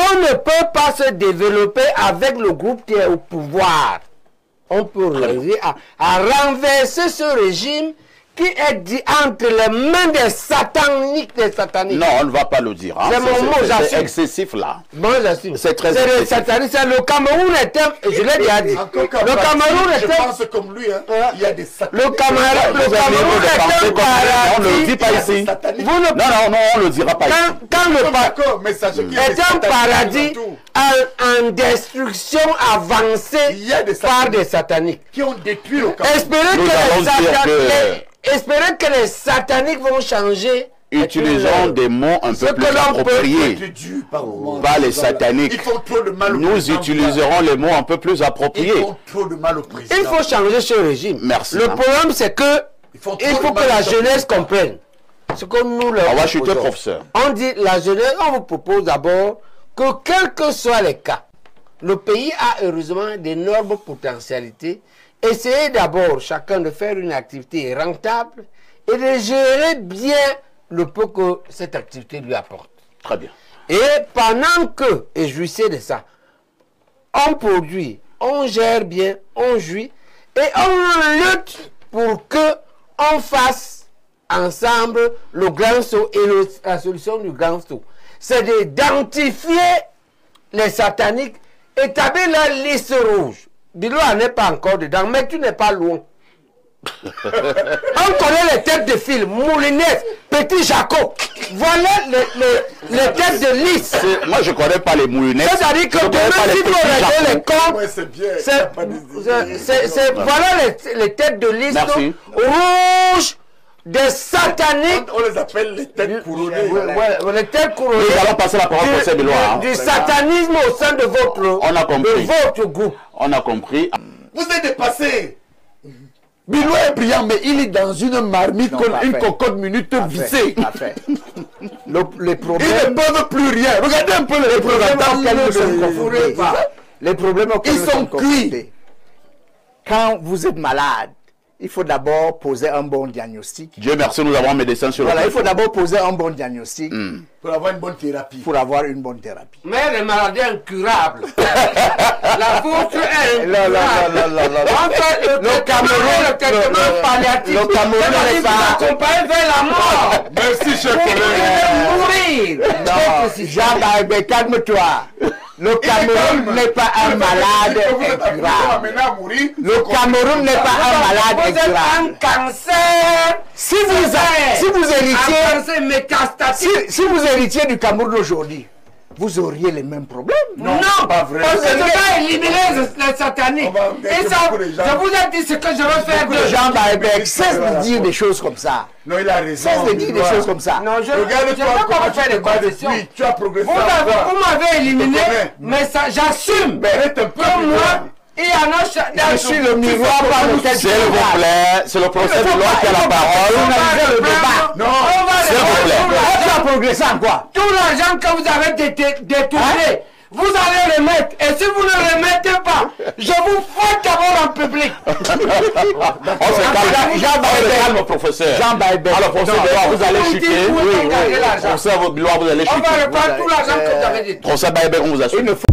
On ne peut pas se développer avec le groupe qui est au pouvoir. On peut réussir à renverser ce régime qui est dit entre les mains des sataniques, Non, on ne va pas le dire. Hein. C'est mon mot, j'assume. C'est excessif là. Bon, j'assume. C'est très excessif. excessif. Sataniques, le Cameroun était, je l'ai déjà dit. Le Cameroun était... Je pense comme lui, hein. Il y a des sataniques. Le Cameroun était paradis. On ne le dit pas ici. Non, on ne le dira pas ici. Quand le est un paradis en destruction avancée par des sataniques. Qui ont détruit le Cameroun. Espérez que les sataniques vont changer. Utilisons des mots un peu plus appropriés. Pas les sataniques. Ils font trop de mal au Nous président. utiliserons les mots un peu plus appropriés. Ils font trop de mal au président. Il faut changer ce régime. Merci. Le problème, c'est que il faut que la jeunesse comprenne. Ce que nous leur On va chuter, proposons. professeur. On dit, la jeunesse, on vous propose d'abord que quels que soient les cas, le pays a heureusement d'énormes potentialités. Essayez d'abord chacun de faire une activité rentable et de gérer bien le peu que cette activité lui apporte. Très bien. Et pendant que, et jouissez de ça, on produit, on gère bien, on jouit, et on lutte pour que on fasse ensemble le grand saut et la solution du grand saut. C'est d'identifier les sataniques, établir la liste rouge. Biloua n'est pas encore dedans, mais tu n'es pas loin. On connaît les têtes de file, Moulinette, Petit Jaco. Voilà les têtes de liste. Moi, je ne connais pas les moulinettes. C'est-à-dire que demain, si vous regardez les comptes, Ouais, c'est bien. voilà les têtes de liste rouges des sataniques. On les appelle les têtes couronnées. Les têtes couronnées. Nous allons passer la parole pour ces Bilois. Du satanisme au sein de votre groupe. On a compris. Vous êtes dépassé. Bilou est brillant, mais il est dans une marmite, une cocotte minute vissée. Ils ne peuvent plus rien. Regardez un peu les représentants auxquels nous sommes confrontés. Les problèmes auxquels Ils nous sont sommes confrontés. Quand vous êtes malade, il faut d'abord poser un bon diagnostic. Dieu merci, nous avons un médecin sur le Voilà, il faut d'abord poser un bon diagnostic Pour avoir une bonne thérapie. pour avoir une bonne thérapie. Mais les maladies incurables. La vôtre est incurable. En fait, le Cameroun, le traitement palliatif. Le Cameroun n'est pas... accompagné vers la mort. Merci, cher Vous collègue. pouvez mourir. Non, Jean-Barbé, calme-toi. Le Cameroun n'est pas un malade incurable. Le Cameroun n'est pas un malade Vous êtes un incurable. cancer. Si vous héritiez... Un cancer métastatique. Si vous héritiez du Cameroun aujourd'hui, vous auriez les mêmes problèmes. Non, pas vrai. parce que je vais éliminer les sataniques. On va Et ça, beaucoup de gens. je vous ai dit ce que je vais faire de Jean Barbet, cesse de dire des choses comme ça. Non, il a raison. Cesse de dire des choses comme ça. Non, je Regarde-toi ne peux pas comment vous faire des concessions. Tu as progressé. Vous m'avez éliminé, Je te connais. mais ça, j'assume. Arrête un peu. Comme moi, il y en a Je suis le miroir par lequel S'il vous plaît, c'est le professeur de loi qui a la parole. On a le débat. Non, on va s'il vous plaît. Tu as progressé en quoi? tout l'argent que vous avez détourné, vous allez remettre. Et si vous ne remettez pas, je vous fous d'abord en public. On se calme, professeur. Jean Barbet. Alors, professeur de loi, vous allez Vous chuter. dites, vous Oui, engagez l'argent. Professeur de loi, vous allez On va chuter. reprendre tout l'argent que vous avez détourné. Professeur Baïbé, on vous assure. Il ne faut